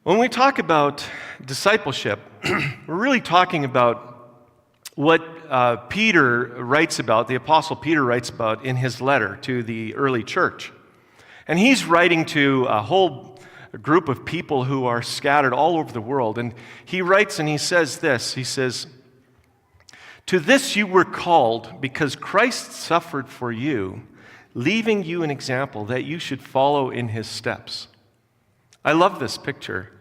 When we talk about discipleship, we're really talking about what Peter writes about, the Apostle Peter writes about in his letter to the early church. And he's writing to a whole group of people who are scattered all over the world. And he writes and he says this, he says, "To this you were called, because Christ suffered for you, leaving you an example that you should follow in his steps." I love this picture.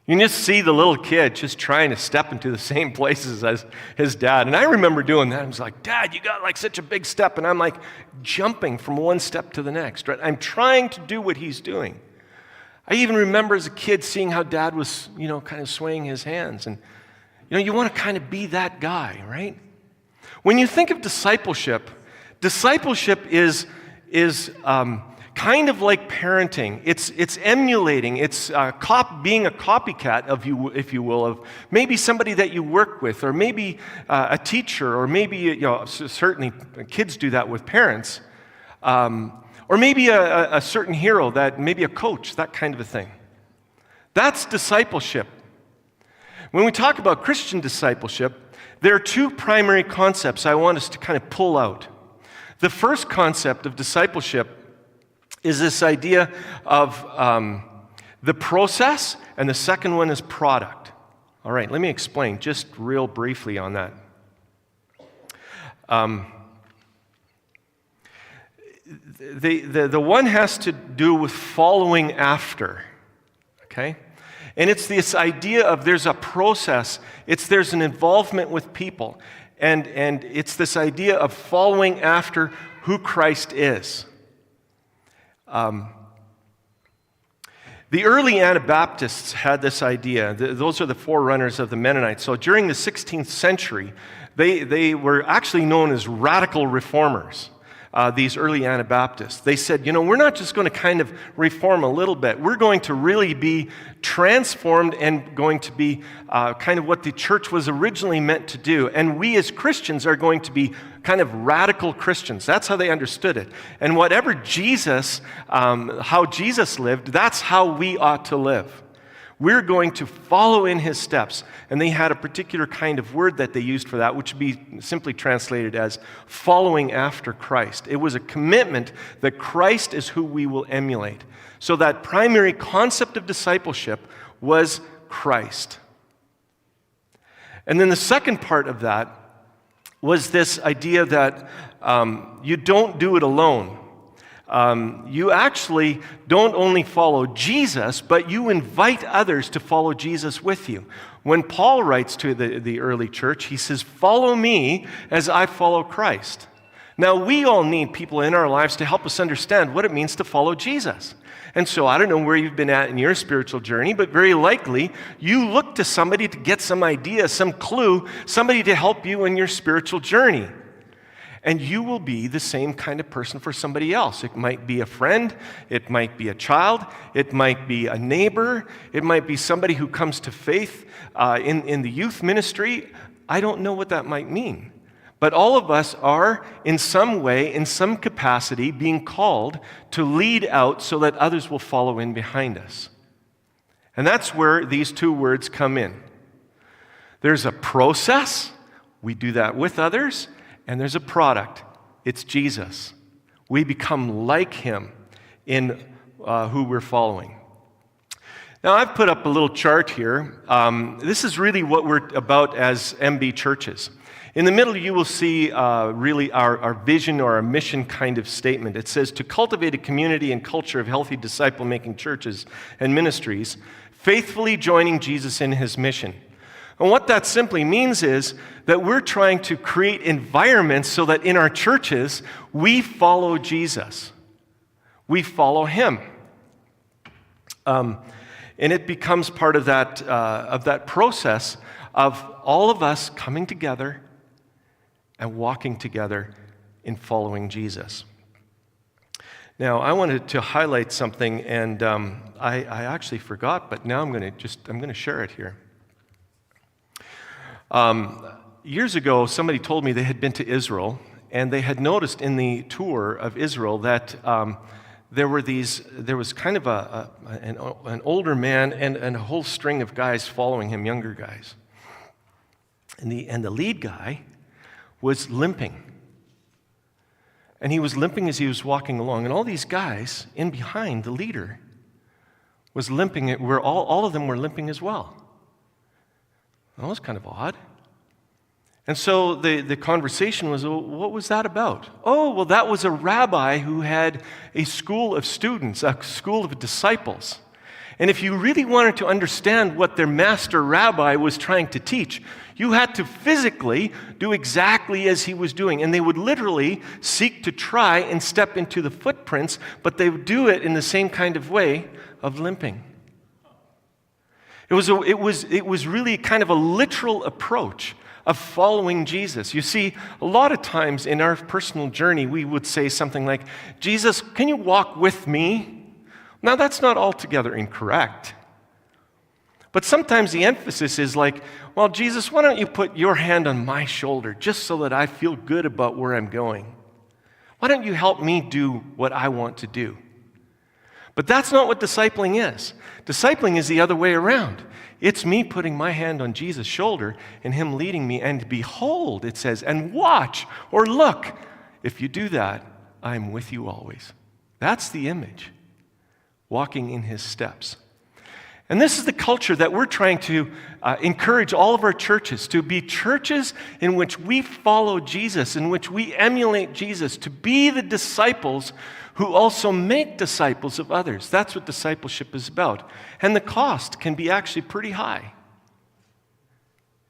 You can just see the little kid just trying to step into the same places as his dad. And I remember doing that. I was like, "Dad, you got like such a big step." And I'm like jumping from one step to the next, right? I'm trying to do what he's doing. I even remember as a kid seeing how Dad was, kind of swaying his hands. And, you want to kind of be that guy, right? When you think of discipleship is kind of like parenting. It's emulating. It's being a copycat of you, if you will, of maybe somebody that you work with, or maybe a teacher, or maybe certainly kids do that with parents, or maybe a certain hero, that maybe a coach, that kind of a thing. That's discipleship. When we talk about Christian discipleship, there are two primary concepts I want us to kind of pull out. The first concept of discipleship is this idea of the process, and the second one is product. All right, let me explain just real briefly on that. The one has to do with following after, okay? And it's this idea of there's a process, there's an involvement with people, and it's this idea of following after who Christ is. The early Anabaptists had this idea. Those are the forerunners of the Mennonites. So during the 16th century, they were actually known as radical reformers, these early Anabaptists. They said, we're not just going to kind of reform a little bit. We're going to really be transformed and going to be kind of what the church was originally meant to do. And we as Christians are going to be kind of radical Christians. That's how they understood it. And whatever how Jesus lived, that's how we ought to live. We're going to follow in his steps. And they had a particular kind of word that they used for that, which would be simply translated as following after Christ. It was a commitment that Christ is who we will emulate. So that primary concept of discipleship was Christ. And then the second part of that was this idea that you don't do it alone. You actually don't only follow Jesus, but you invite others to follow Jesus with you. When Paul writes to the early church, he says, "Follow me as I follow Christ." Now, we all need people in our lives to help us understand what it means to follow Jesus. And so I don't know where you've been at in your spiritual journey, but very likely you look to somebody to get some idea, some clue, somebody to help you in your spiritual journey. And you will be the same kind of person for somebody else. It might be a friend, it might be a child, it might be a neighbor, it might be somebody who comes to faith in the youth ministry. I don't know what that might mean. But all of us are, in some way, in some capacity, being called to lead out so that others will follow in behind us. And that's where these two words come in. There's a process, we do that with others, and there's a product, it's Jesus. We become like him in who we're following. Now, I've put up a little chart here. This is really what we're about as MB churches. In the middle, you will see really our vision or our mission kind of statement. It says, "To cultivate a community and culture of healthy disciple-making churches and ministries, faithfully joining Jesus in his mission." And what that simply means is that we're trying to create environments so that in our churches, we follow Jesus. We follow him. And it becomes part of that process of all of us coming together and walking together in following Jesus. Now, I wanted to highlight something, and I actually forgot, but now I'm going to share it here. Years ago, somebody told me they had been to Israel, and they had noticed in the tour of Israel that there was kind of an older man and a whole string of guys following him, younger guys. And the lead guy was limping. And he was limping as he was walking along. And all these guys in behind the leader was limping. Where all of them were limping as well. That was kind of odd. And so the conversation was, well, what was that about? Oh, well, that was a rabbi who had a school of students, a school of disciples. And if you really wanted to understand what their master rabbi was trying to teach, you had to physically do exactly as he was doing. And they would literally seek to try and step into the footprints, but they would do it in the same kind of way of limping. It was really kind of a literal approach of following Jesus. You see, a lot of times in our personal journey, we would say something like, Jesus, can you walk with me? Now, that's not altogether incorrect. But sometimes the emphasis is like, well, Jesus, why don't you put your hand on my shoulder just so that I feel good about where I'm going? Why don't you help me do what I want to do? But that's not what discipling is. Discipling is the other way around. It's me putting my hand on Jesus' shoulder and him leading me, and behold, it says, and watch or look. If you do that, I'm with you always. That's the image. Walking in his steps. And this is the culture that we're trying to encourage all of our churches to be churches in which we follow Jesus, in which we emulate Jesus, to be the disciples who also make disciples of others. That's what discipleship is about. And the cost can be actually pretty high.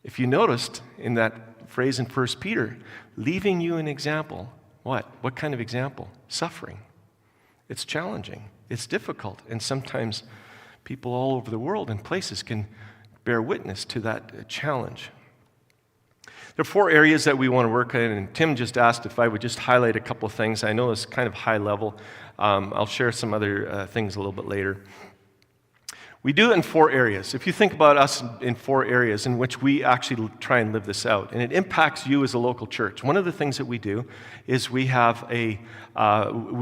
If you noticed in that phrase in 1 Peter, leaving you an example, what? What kind of example? Suffering. It's challenging. It's difficult, and sometimes people all over the world and places can bear witness to that challenge. There are 4 areas that we want to work in, and Tim just asked if I would just highlight a couple of things. I know it's kind of high level. I'll share some other things a little bit later. We do it in 4 areas. If you think about us in 4 areas in which we actually try and live this out, and it impacts you as a local church. One of the things that we do is we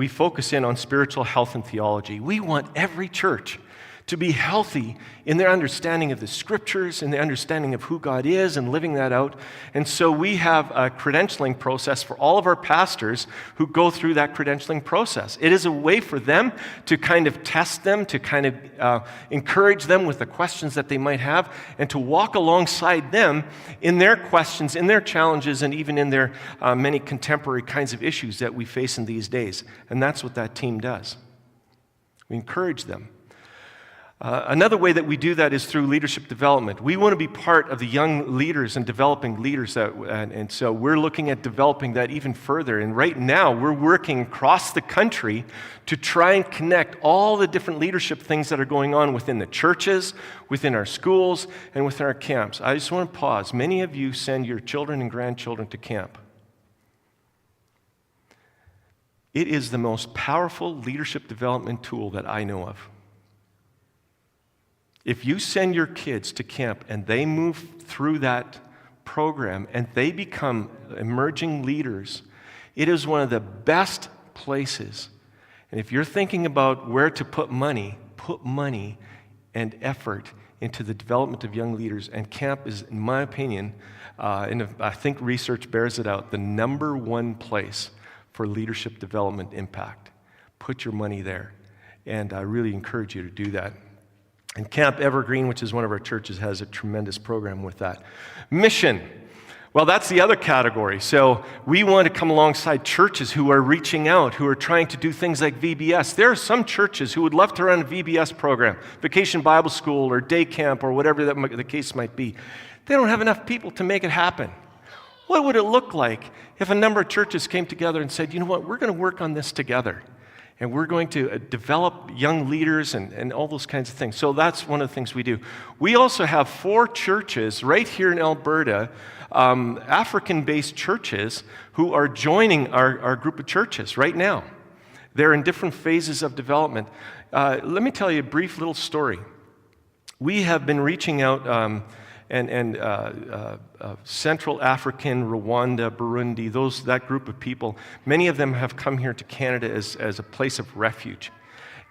focus in on spiritual health and theology. We want every church to be healthy in their understanding of the scriptures and the understanding of who God is and living that out. And so we have a credentialing process for all of our pastors who go through that credentialing process. It is a way for them to kind of test them, to kind of encourage them with the questions that they might have, and to walk alongside them in their questions, in their challenges, and even in their many contemporary kinds of issues that we face in these days. And that's what that team does. We encourage them. Another way that we do that is through leadership development. We want to be part of the young leaders and developing leaders, and so we're looking at developing that even further. And right now, we're working across the country to try and connect all the different leadership things that are going on within the churches, within our schools, and within our camps. I just want to pause. Many of you send your children and grandchildren to camp. It is the most powerful leadership development tool that I know of. If you send your kids to camp and they move through that program and they become emerging leaders, it is one of the best places. And if you're thinking about where to put money and effort into the development of young leaders. And camp is, in my opinion, and I think research bears it out, the number 1 place for leadership development impact. Put your money there. And I really encourage you to do that. And Camp Evergreen, which is one of our churches, has a tremendous program with that. Mission. Well, that's the other category. So we want to come alongside churches who are reaching out, who are trying to do things like VBS. There are some churches who would love to run a VBS program, Vacation Bible School or day camp or whatever the case might be. They don't have enough people to make it happen. What would it look like if a number of churches came together and said, you know what, we're going to work on this together. And we're going to develop young leaders and all those kinds of things. So that's one of the things we do. We also have 4 churches right here in Alberta, African-based churches, who are joining our group of churches right now. They're in different phases of development. Let me tell you a brief little story. We have been reaching out Central African, Rwanda, Burundi, that group of people. Many of them have come here to Canada as a place of refuge.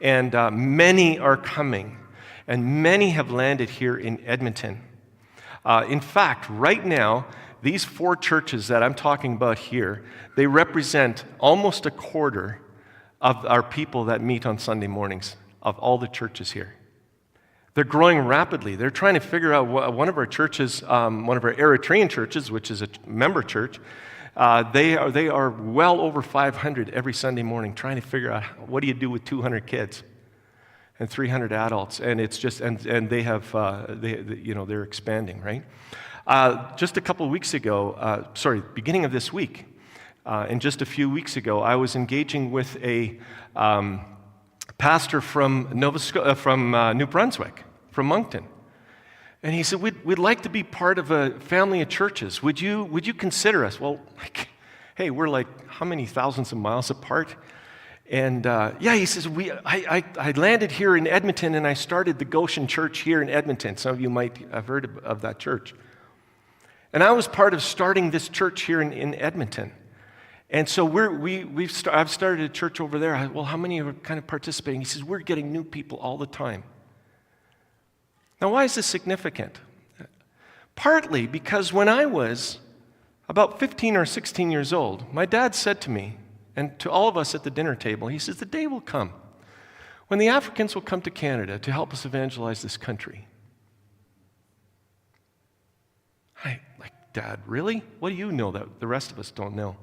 And many are coming, and many have landed here in Edmonton. In fact, right now, these 4 churches that I'm talking about here, they represent almost a quarter of our people that meet on Sunday mornings, of all the churches here. They're growing rapidly. They're trying to figure out one of our churches, one of our Eritrean churches, which is a member church, they are well over 500 every Sunday morning trying to figure out what do you do with 200 kids and 300 adults, and it's just and they have they're expanding, right? Just a couple of weeks ago, beginning of this week, and just a few weeks ago, I was engaging with a pastor from New Brunswick, from Moncton, and he said, "We'd like to be part of a family of churches. Would you consider us?" Well, hey, we're like how many thousands of miles apart? And he says, I landed here in Edmonton, and I started the Goshen Church here in Edmonton. Some of you might have heard of that church. And I was part of starting this church here in Edmonton. And so I've started a church over there. Well, how many are kind of participating? He says, we're getting new people all the time. Now, why is this significant? Partly because when I was about 15 or 16 years old, my dad said to me, and to all of us at the dinner table, he says, the day will come when the Africans will come to Canada to help us evangelize this country. Dad, really? What do you know that the rest of us don't know?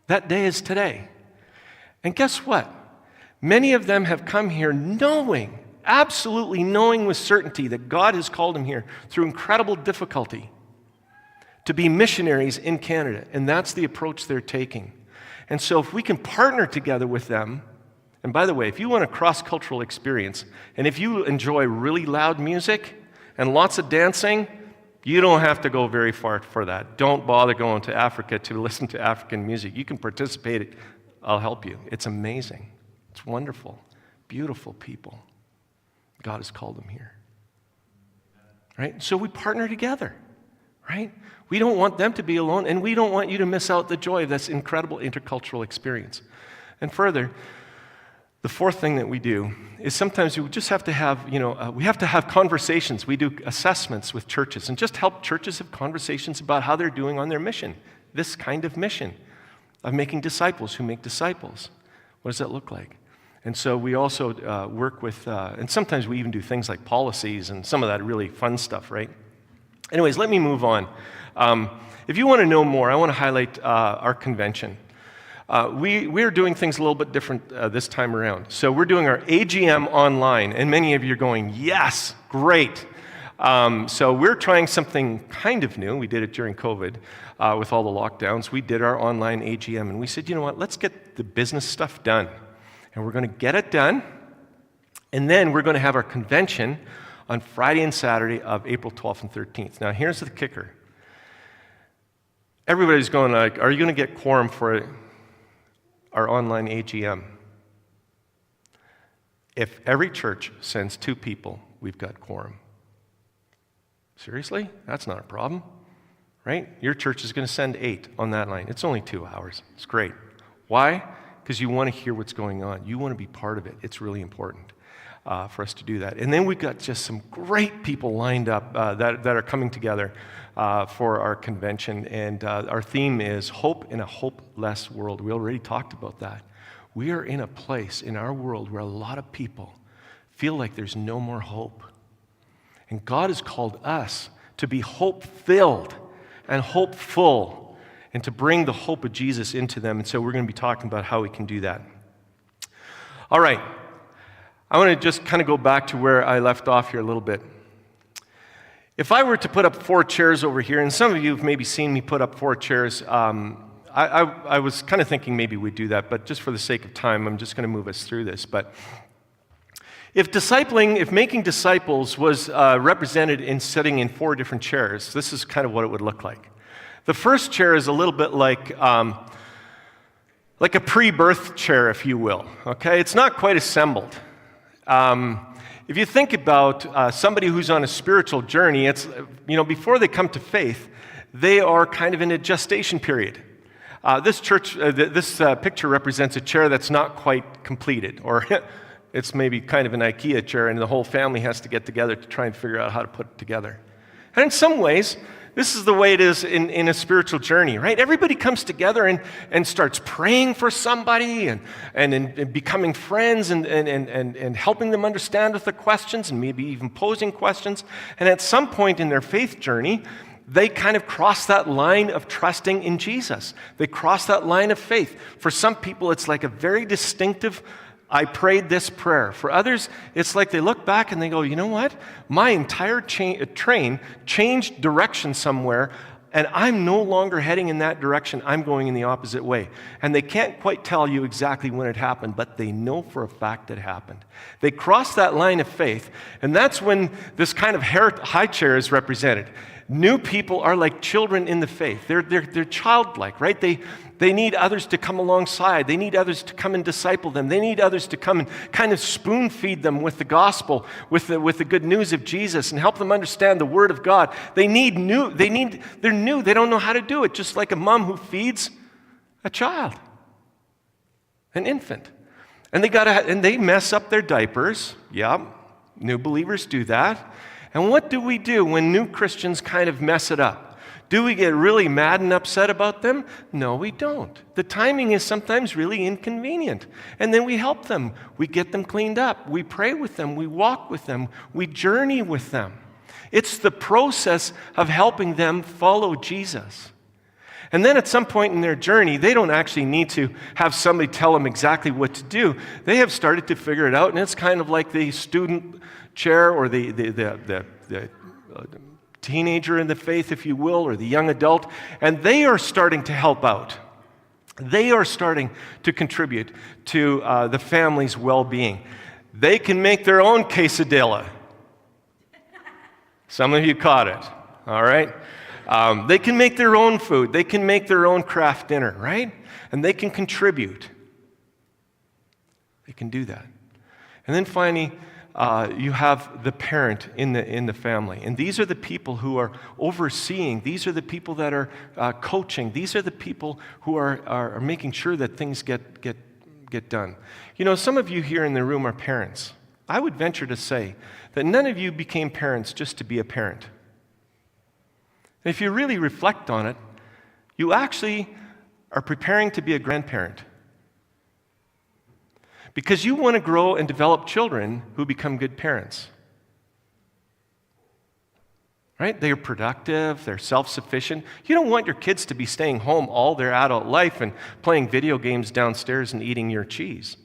That day is today. And guess what? Many of them have come here absolutely knowing with certainty that God has called them here through incredible difficulty to be missionaries in Canada. And that's the approach they're taking. And so if we can partner together with them, and by the way, if you want a cross-cultural experience, and if you enjoy really loud music and lots of dancing, you don't have to go very far for that. Don't bother going to Africa to listen to African music. You can participate. I'll help you. It's amazing. It's wonderful. Beautiful people. God has called them here. Right? So we partner together. Right? We don't want them to be alone, and we don't want you to miss out the joy of this incredible intercultural experience. And further, the fourth thing that we do is sometimes we just have to have, we have to have conversations. We do assessments with churches and just help churches have conversations about how they're doing on their mission, this kind of mission of making disciples who make disciples. What does that look like? And so we also work with, and sometimes we even do things like policies and some of that really fun stuff, right? Anyways, let me move on. If you want to know more, I want to highlight our convention. We're doing things a little bit different this time around. So we're doing our AGM online, and many of you are going, yes, great. So we're trying something kind of new. We did it during COVID with all the lockdowns. We did our online AGM, and we said, you know what, let's get the business stuff done. And we're going to get it done, and then we're going to have our convention on Friday and Saturday of April 12th and 13th. Now, here's the kicker. Everybody's going like, are you going to get quorum for our online AGM? If every church sends 2 people, we've got quorum. Seriously? That's not a problem, right? Your church is going to send 8 on that line. It's only 2 hours. It's great. Why? Because you want to hear what's going on. You want to be part of it. It's really important for us to do that. And then we've got just some great people lined up that are coming together for our convention. And our theme is Hope in a Hopeless World. We already talked about that. We are in a place in our world where a lot of people feel like there's no more hope. And God has called us to be hope-filled and hopeful and to bring the hope of Jesus into them. And so we're going to be talking about how we can do that. All right. I want to just kind of go back to where I left off here a little bit. If I were to put up 4 chairs over here, and some of you have maybe seen me put up 4 chairs, I was kind of thinking maybe we'd do that, but just for the sake of time, I'm just going to move us through this. But if making disciples was represented in sitting in 4 different chairs, this is kind of what it would look like. The first chair is a little bit like a pre-birth chair, if you will. Okay, it's not quite assembled. if you think about somebody who's on a spiritual journey, it's, before they come to faith, they are kind of in a gestation period. This picture represents a chair that's not quite completed, or it's maybe kind of an IKEA chair, and the whole family has to get together to try and figure out how to put it together. And in some ways, this is the way it is in a spiritual journey, right? Everybody comes together and starts praying for somebody and becoming friends and helping them understand with the questions and maybe even posing questions. And at some point in their faith journey, they kind of cross that line of trusting in Jesus. They cross that line of faith. For some people, it's like a very distinctive, I prayed this prayer. For others, it's like they look back and they go, you know what? My entire train changed direction somewhere, and I'm no longer heading in that direction. I'm going in the opposite way. And they can't quite tell you exactly when it happened, but they know for a fact it happened. They cross that line of faith, and that's when this kind of high chair is represented. New people are like children in the faith. They're childlike, right? They need others to come alongside. They need others to come and disciple them. They need others to come and kind of spoon feed them with the gospel, with the good news of Jesus, and help them understand the Word of God. They're new. They don't know how to do it, just like a mom who feeds a child, an infant. And they mess up their diapers. Yeah, new believers do that. And what do we do when new Christians kind of mess it up? Do we get really mad and upset about them? No, we don't. The timing is sometimes really inconvenient. And then we help them. We get them cleaned up. We pray with them. We walk with them. We journey with them. It's the process of helping them follow Jesus. And then at some point in their journey, they don't actually need to have somebody tell them exactly what to do. They have started to figure it out, and it's kind of like the student chair or the teenager in the faith, if you will, or the young adult, and they are starting to help out. They are starting to contribute to the family's well-being. They can make their own quesadilla. Some of you caught it, all right? They can make their own food. They can make their own craft dinner, right? And they can contribute. They can do that. And then finally, you have the parent in the family. And these are the people who are overseeing. These are the people that are coaching. These are the people who are making sure that things get done. Some of you here in the room are parents. I would venture to say that none of you became parents just to be a parent. And if you really reflect on it, you actually are preparing to be a grandparent. Because you want to grow and develop children who become good parents. Right? They are productive, they're self-sufficient. You don't want your kids to be staying home all their adult life and playing video games downstairs and eating your cheese.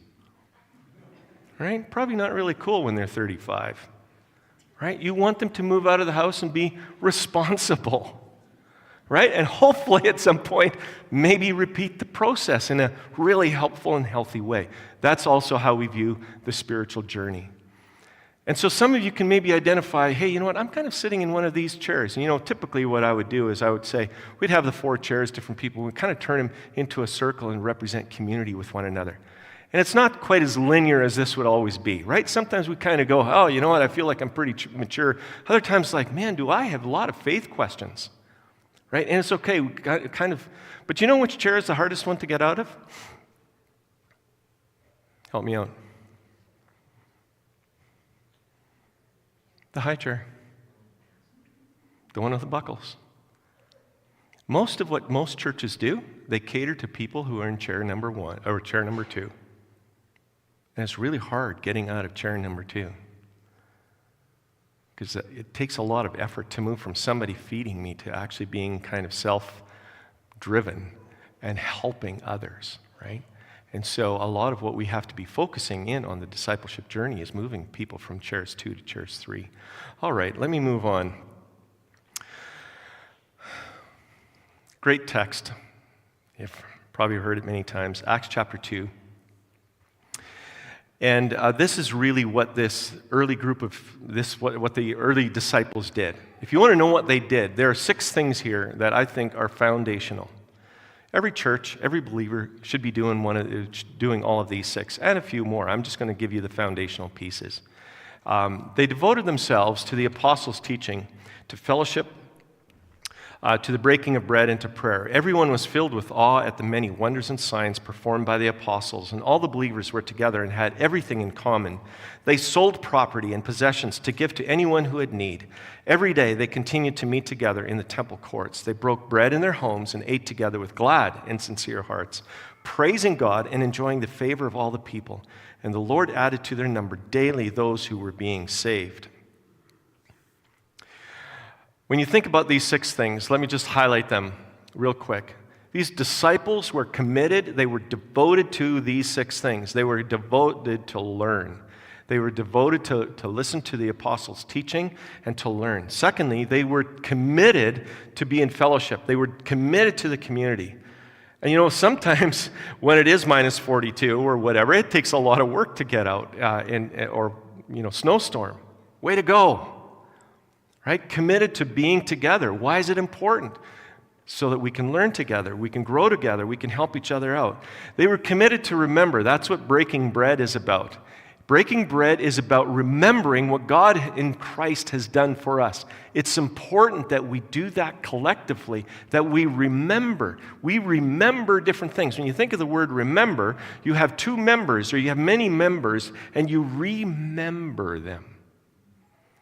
Right? Probably not really cool when they're 35. Right? You want them to move out of the house and be responsible. Right? And hopefully at some point, maybe repeat the process in a really helpful and healthy way. That's also how we view the spiritual journey. And so some of you can maybe identify, hey, you know what, I'm kind of sitting in one of these chairs. And typically what I would do is I would say, we'd have the 4 chairs, different people, we'd kind of turn them into a circle and represent community with one another. And it's not quite as linear as this would always be, right? Sometimes we kind of go, oh, you know what, I feel like I'm pretty mature. Other times like, man, do I have a lot of faith questions? Right? And it's okay, we got kind of, but you know which chair is the hardest one to get out of? Help me out. The high chair. The one with the buckles. Most of what most churches do, they cater to people who are in chair number 1 or chair number 2. And it's really hard getting out of chair number 2. Because it takes a lot of effort to move from somebody feeding me to actually being kind of self-driven and helping others, right? And so a lot of what we have to be focusing in on the discipleship journey is moving people from chairs 2 to chairs 3. All right, let me move on. Great text. You've probably heard it many times. Acts chapter 2. And this is really what this early group of what the early disciples did. If you want to know what they did, there are 6 things here that I think are foundational. Every church, every believer should be doing all of these 6 and a few more. I'm just going to give you the foundational pieces. They devoted themselves to the apostles' teaching, to fellowship, to the breaking of bread, and to prayer. Everyone was filled with awe at the many wonders and signs performed by the apostles, and all the believers were together and had everything in common. They sold property and possessions to give to anyone who had need. Every day they continued to meet together in the temple courts. They broke bread in their homes and ate together with glad and sincere hearts, praising God and enjoying the favor of all the people. And the Lord added to their number daily those who were being saved. When you think about these 6 things, let me just highlight them real quick. These disciples were committed. They were devoted to these 6 things. They were devoted to learn. They were devoted to listen to the apostles' teaching and to learn. Secondly, they were committed to be in fellowship. They were committed to the community. And sometimes when it is minus 42 or whatever, it takes a lot of work to get out or snowstorm. Way to go. Right? Committed to being together. Why is it important? So that we can learn together, we can grow together, we can help each other out. They were committed to remember. That's what breaking bread is about. Breaking bread is about remembering what God in Christ has done for us. It's important that we do that collectively, that we remember. We remember different things. When you think of the word remember, you have 2 members or you have many members and you remember them.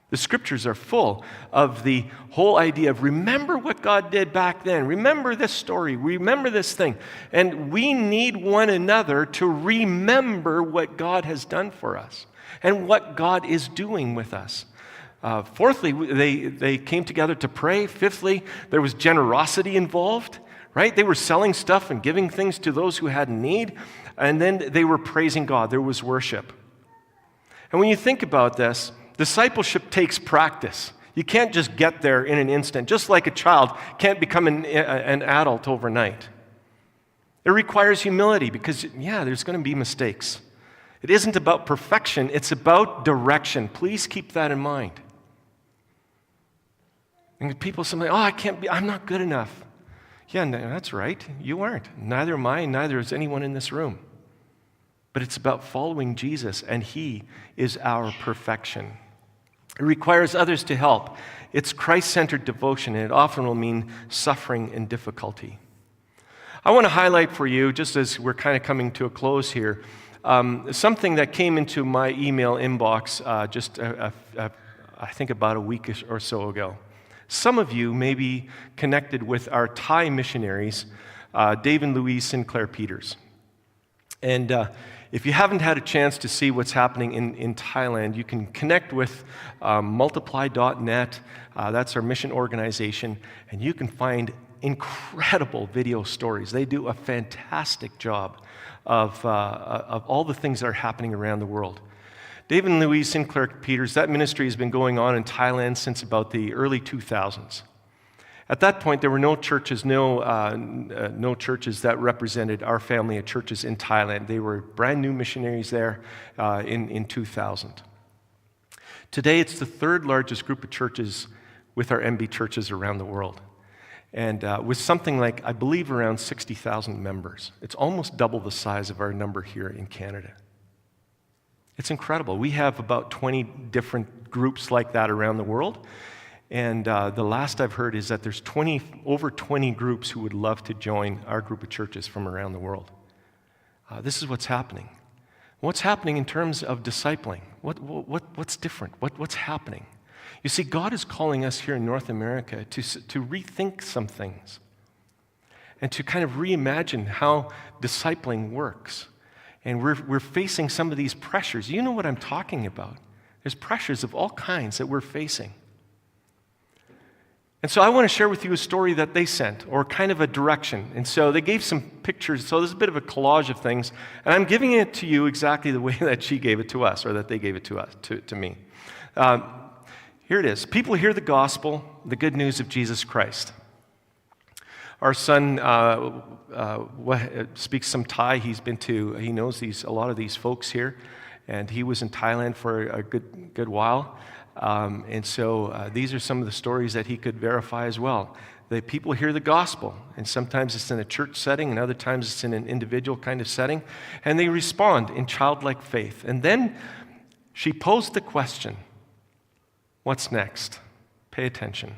The scriptures are full of the whole idea of remember what God did back then. Remember this story. Remember this thing. And we need one another to remember what God has done for us and what God is doing with us. Fourthly, they came together to pray. Fifthly, there was generosity involved, right? They were selling stuff and giving things to those who had need. And then they were praising God. There was worship. And when you think about this, discipleship takes practice. You can't just get there in an instant. Just like a child can't become an adult overnight. It requires humility because, there's going to be mistakes. It isn't about perfection. It's about direction. Please keep that in mind. And people say, I'm not good enough. Yeah, no, that's right. You aren't. Neither am I, neither is anyone in this room. But it's about following Jesus, and He is our perfection. It requires others to help. It's Christ-centered devotion, and it often will mean suffering and difficulty. I want to highlight for you, just as we're kind of coming to a close here, something that came into my email inbox I think about a week or so ago. Some of you may be connected with our Thai missionaries, Dave and Louise Sinclair Peters. And if you haven't had a chance to see what's happening in Thailand, you can connect with multiply.net. That's our mission organization. And you can find incredible video stories. They do a fantastic job of all the things that are happening around the world. Dave and Louise Sinclair Peters, that ministry has been going on in Thailand since about the early 2000s. At that point, there were no churches, no churches that represented our family of churches in Thailand. They were brand new missionaries there in 2000. Today, it's the 3rd largest group of churches with our MB churches around the world. And with something like, I believe, around 60,000 members. It's almost double the size of our number here in Canada. It's incredible. We have about 20 different groups like that around the world. And the last I've heard is that there's over 20 groups who would love to join our group of churches from around the world. This is what's happening. What's happening in terms of discipling? What's different? What's happening? You see, God is calling us here in North America to rethink some things and to kind of reimagine how discipling works. And we're facing some of these pressures. You know what I'm talking about. There's pressures of all kinds that we're facing. And so I want to share with you a story that they sent, or kind of a direction. And so they gave some pictures, so there's a bit of a collage of things, and I'm giving it to you exactly the way that she gave it to us, or that they gave it to us, to me. Here it is. People hear the gospel, the good news of Jesus Christ. Our son speaks some Thai. He knows a lot of these folks here, and he was in Thailand for a good while. And so these are some of the stories that he could verify as well. The people hear the gospel, and sometimes it's in a church setting, and other times it's in an individual kind of setting, and they respond in childlike faith. And then She posed the question, what's next? Pay attention.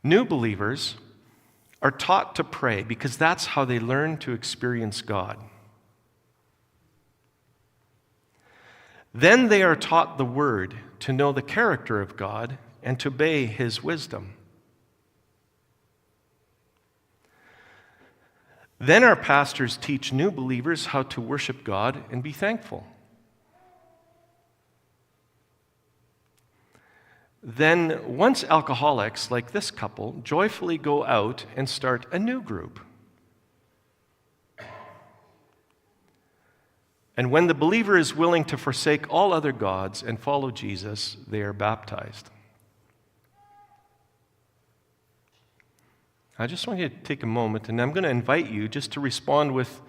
New believers are taught to pray because that's how they learn to experience God. Then they are taught the Word to know the character of God and to obey His wisdom. Then our pastors teach new believers how to worship God and be thankful. Then, once alcoholics, like this couple, joyfully go out and start a new group. And when the believer is willing to forsake all other gods and follow Jesus, they are baptized. I just want you to take a moment, and I'm going to invite you just to respond with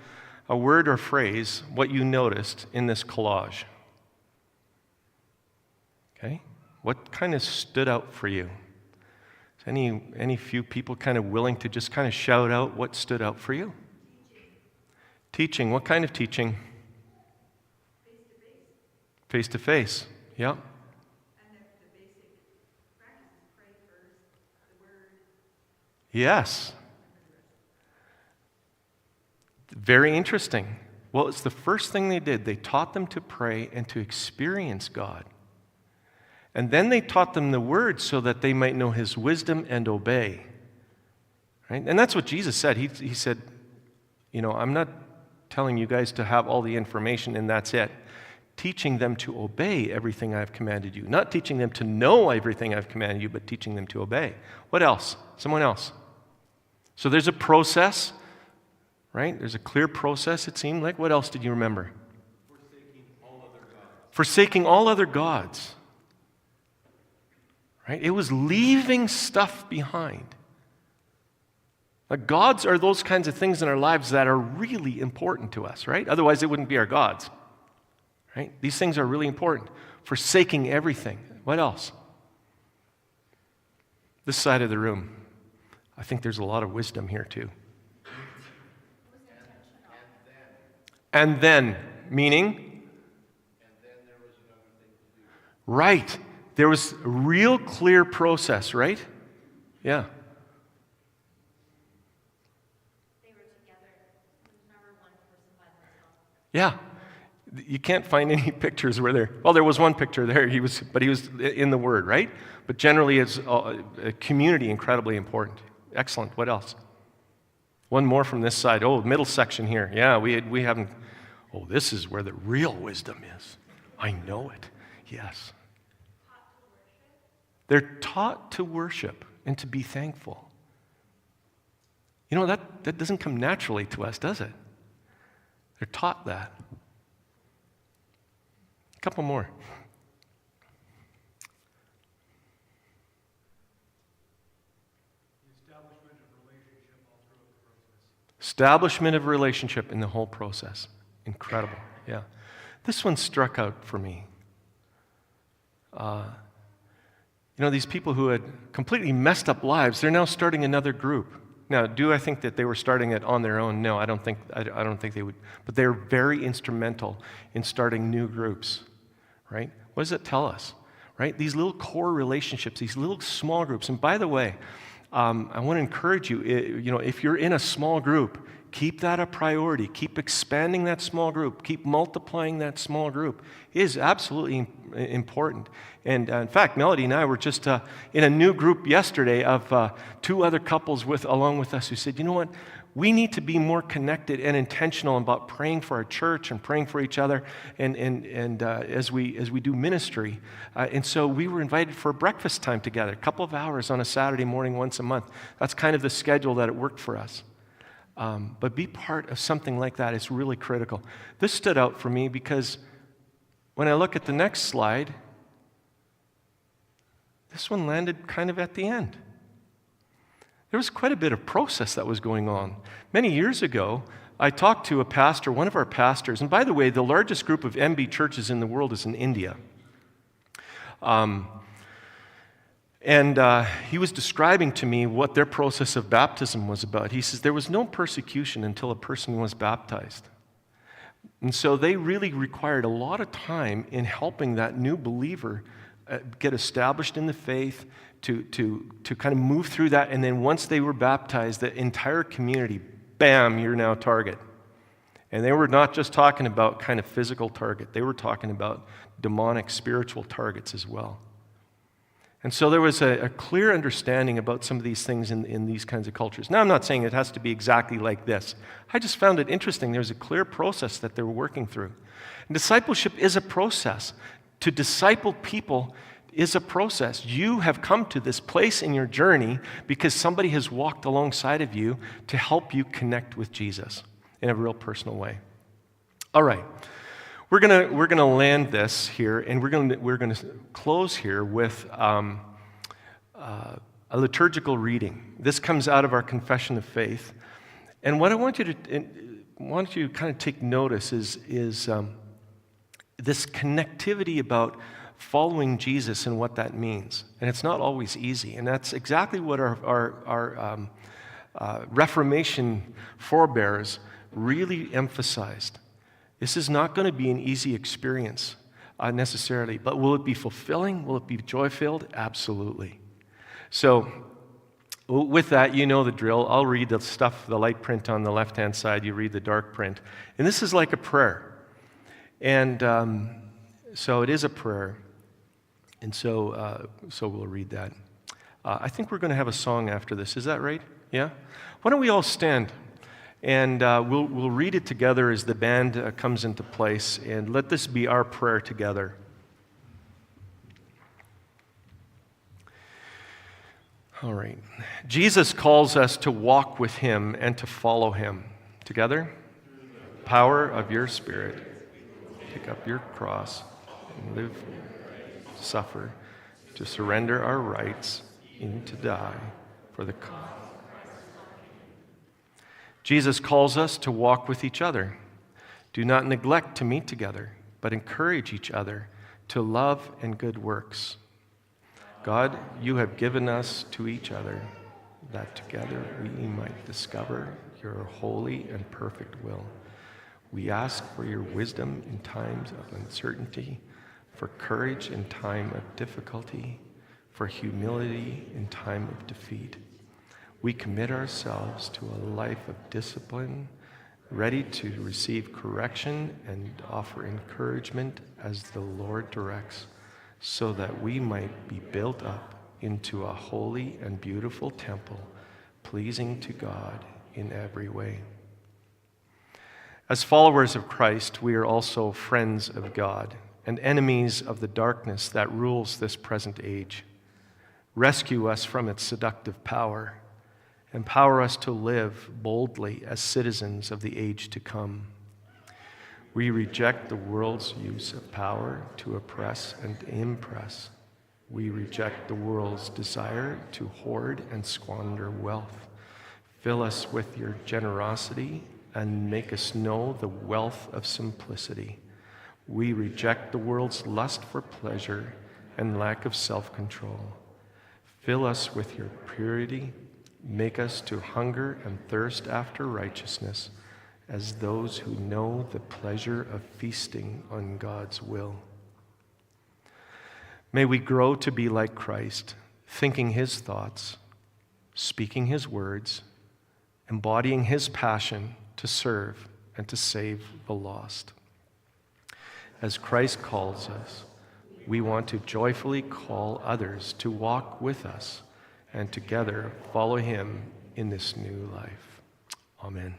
a word or phrase, what you noticed in this collage. Okay? What kind of stood out for you? Is any few people kind of willing to just kind of shout out what stood out for you? Teaching. What kind of teaching? Face to face. Yeah. And the basic practices, pray first, the Word. Yes. Very interesting. Well, it's the first thing they did. They taught them to pray and to experience God. And then they taught them the Word so that they might know His wisdom and obey. Right? And that's what Jesus said. He said, I'm not telling you guys to have all the information and that's it. Teaching them to obey everything I've commanded you. Not teaching them to know everything I've commanded you, but teaching them to obey. What else? Someone else. So there's a process, right? There's a clear process, it seemed like. What else did you remember? Forsaking all other gods. Forsaking all other gods. Right? It was leaving stuff behind. Like gods are those kinds of things in our lives that are really important to us, right? Otherwise, it wouldn't be our gods. Right? These things are really important. Forsaking everything. What else? This side of the room. I think there's a lot of wisdom here too. And then, meaning? And then there was another thing to do. Right. There was a real clear process, right? Yeah. They were together. There was never one person by themselves. Yeah. You can't find any pictures where there was one picture there, but he was in the Word, right? But generally, it's a community incredibly important. Excellent. What else? One more from this side. Oh, middle section here. Yeah, we haven't. Oh, this is where the real wisdom is. I know it. Yes. They're taught to worship and to be thankful. That doesn't come naturally to us, does it? They're taught that. A couple more. Establishment of relationship in the whole process. Incredible. Yeah. This one struck out for me. These people who had completely messed up lives, they're now starting another group. Now, do I think that they were starting it on their own? No, I don't think they would. But they're very instrumental in starting new groups. Right? What does it tell us? Right? These little core relationships, these little small groups. And by the way, I want to encourage you, if you're in a small group, keep that a priority. Keep expanding that small group. Keep multiplying that small group. It is absolutely important. And in fact, Melody and I were just in a new group yesterday of two other couples along with us who said, you know what? We need to be more connected and intentional about praying for our church and praying for each other and as we do ministry. And so we were invited for a breakfast time together, a couple of hours on a Saturday morning once a month. That's kind of the schedule that it worked for us. But be part of something like that is really critical. This stood out for me because when I look at the next slide, this one landed kind of at the end. There was quite a bit of process that was going on. Many years ago, I talked to a pastor, one of our pastors, and by the way, the largest group of MB churches in the world is in India. He was describing to me what their process of baptism was about. He says there was no persecution until a person was baptized. And so they really required a lot of time in helping that new believer get established in the faith, to kind of move through that. And then once they were baptized, the entire community, bam, you're now target. And they were not just talking about kind of physical target. They were talking about demonic, spiritual targets as well. And so there was a clear understanding about some of these things in these kinds of cultures. Now, I'm not saying it has to be exactly like this. I just found it interesting. There's a clear process that they were working through. And discipleship is a process. To disciple people is a process. You have come to this place in your journey because somebody has walked alongside of you to help you connect with Jesus in a real personal way. All right. We're gonna land this here, and we're gonna close here with a liturgical reading. This comes out of our confession of faith, and what I want you to kind of take notice is this connectivity about following Jesus and what that means, and it's not always easy, and that's exactly what our Reformation forebears really emphasized. This is not going to be an easy experience necessarily, but will it be fulfilling? Will it be joy-filled? Absolutely. So with that, you know the drill. I'll read the stuff, the light print on the left-hand side. You read the dark print. And this is like a prayer. And so it is a prayer. And so we'll read that. I think we're going to have a song after this. Is that right? Yeah? Why don't we all stand? And we'll read it together as the band comes into place. And let this be our prayer together. All right. Jesus calls us to walk with him and to follow him. Together? Power of your Spirit. Pick up your cross and live, suffer, to surrender our rights, and to die for the cause. Jesus calls us to walk with each other. Do not neglect to meet together, but encourage each other to love and good works. God, you have given us to each other, that together we might discover your holy and perfect will. We ask for your wisdom in times of uncertainty, for courage in time of difficulty, for humility in time of defeat. We commit ourselves to a life of discipline, ready to receive correction and offer encouragement as the Lord directs, so that we might be built up into a holy and beautiful temple, pleasing to God in every way. As followers of Christ, we are also friends of God and enemies of the darkness that rules this present age. Rescue us from its seductive power. Empower us to live boldly as citizens of the age to come. We reject the world's use of power to oppress and impress. We reject the world's desire to hoard and squander wealth. Fill us with your generosity and make us know the wealth of simplicity. We reject the world's lust for pleasure and lack of self-control. Fill us with your purity. Make us to hunger and thirst after righteousness as those who know the pleasure of feasting on God's will. May we grow to be like Christ, thinking his thoughts, speaking his words, embodying his passion to serve and to save the lost. As Christ calls us, we want to joyfully call others to walk with us and together follow him in this new life. Amen.